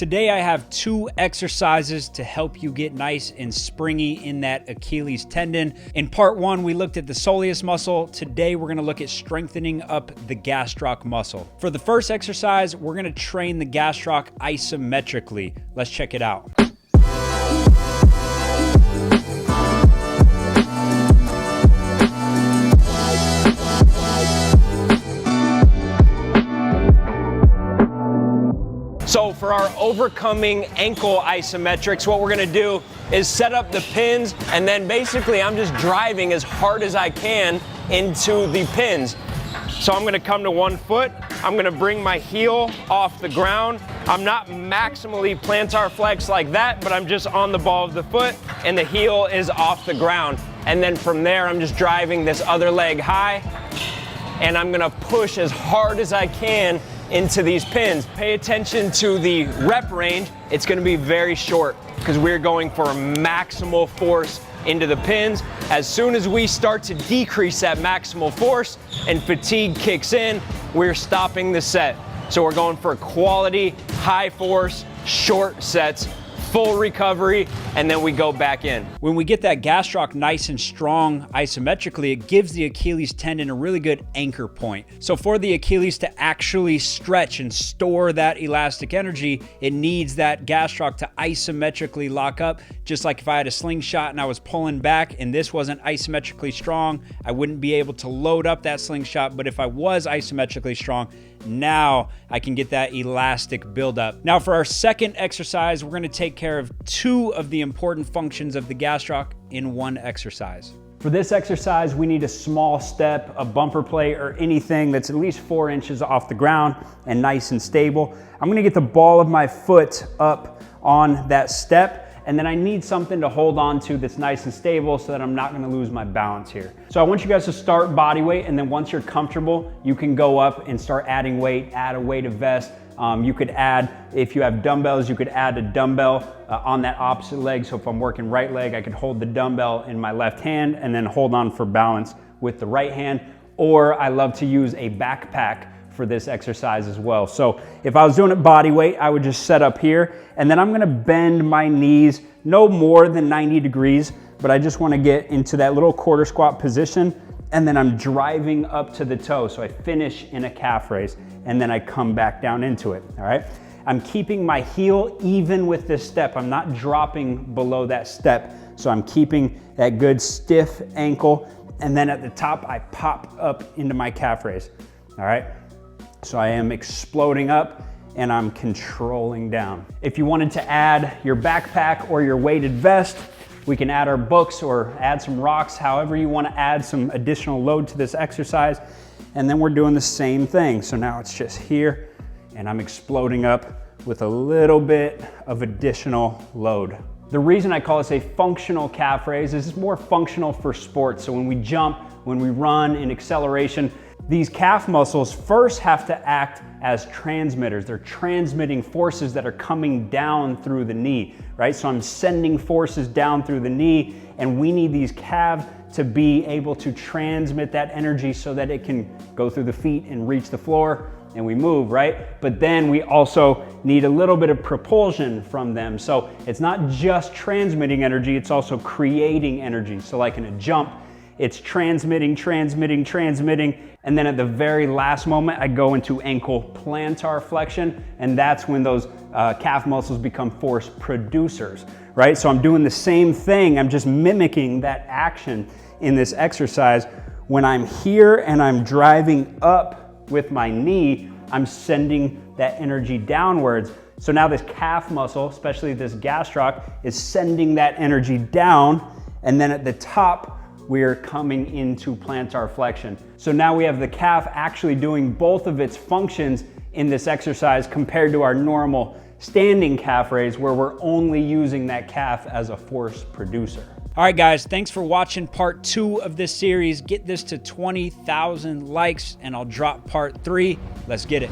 Today I have 2 exercises to help you get nice and springy in that Achilles tendon. In part 1, we looked at the soleus muscle. Today we're gonna look at strengthening up the gastroc muscle. For the first exercise, we're gonna train the gastroc isometrically. Let's check it out. So for our overcoming ankle isometrics, what we're gonna do is set up the pins, and then basically I'm just driving as hard as I can into the pins. So I'm gonna come to one foot, I'm gonna bring my heel off the ground. I'm not maximally plantar flex like that, but I'm just on the ball of the foot and the heel is off the ground. And then from there, I'm just driving this other leg high, and I'm gonna push as hard as I can into these pins. Pay attention to the rep range. It's gonna be very short because we're going for maximal force into the pins. As soon as we start to decrease that maximal force and fatigue kicks in, we're stopping the set. So we're going for quality, high force, short sets, full recovery, and then we go back in. When we get that gastroc nice and strong isometrically, it gives the Achilles tendon a really good anchor point. So for the Achilles to actually stretch and store that elastic energy, it needs that gastroc to isometrically lock up. Just like if I had a slingshot and I was pulling back and this wasn't isometrically strong, I wouldn't be able to load up that slingshot. But if I was isometrically strong, now I can get that elastic buildup. Now for our second exercise, we're gonna take care of 2 of the important functions of the gastroc in one exercise. For this exercise, we need a small step, a bumper plate, or anything that's at least 4 inches off the ground and nice and stable. I'm gonna get the ball of my foot up on that step, and then I need something to hold on to that's nice and stable so that I'm not gonna lose my balance here. So I want you guys to start body weight, and then once you're comfortable, you can go up and start adding weight, add a weighted vest. You could add, if you have dumbbells, you could add a dumbbell on that opposite leg. So if I'm working right leg, I could hold the dumbbell in my left hand and then hold on for balance with the right hand. Or I love to use a backpack for this exercise as well. So if I was doing it body weight, I would just set up here, and then I'm gonna bend my knees no more than 90 degrees, but I just wanna get into that little quarter squat position, and then I'm driving up to the toe. So I finish in a calf raise, and then I come back down into it, all right? I'm keeping my heel even with this step. I'm not dropping below that step. So I'm keeping that good stiff ankle, and then at the top, I pop up into my calf raise, all right? So I am exploding up and I'm controlling down. If you wanted to add your backpack or your weighted vest, we can add our books or add some rocks, however you want to add some additional load to this exercise. And then we're doing the same thing. So now it's just here and I'm exploding up with a little bit of additional load. The reason I call this a functional calf raise is it's more functional for sports. So when we jump, when we run in acceleration, these calf muscles first have to act as transmitters. They're transmitting forces that are coming down through the knee, right? So I'm sending forces down through the knee, and we need these calves to be able to transmit that energy so that it can go through the feet and reach the floor and we move, right? But then we also need a little bit of propulsion from them. So it's not just transmitting energy, it's also creating energy. So like in a jump, it's transmitting, and then at the very last moment, I go into ankle plantar flexion, and that's when those calf muscles become force producers, right? So I'm doing the same thing, I'm just mimicking that action in this exercise. When I'm here and I'm driving up with my knee, I'm sending that energy downwards. So now this calf muscle, especially this gastroc, is sending that energy down, and then at the top, we're coming into plantar flexion. So now we have the calf actually doing both of its functions in this exercise compared to our normal standing calf raise where we're only using that calf as a force producer. All right, guys, thanks for watching part 2 of this series. Get this to 20,000 likes and I'll drop part 3. Let's get it.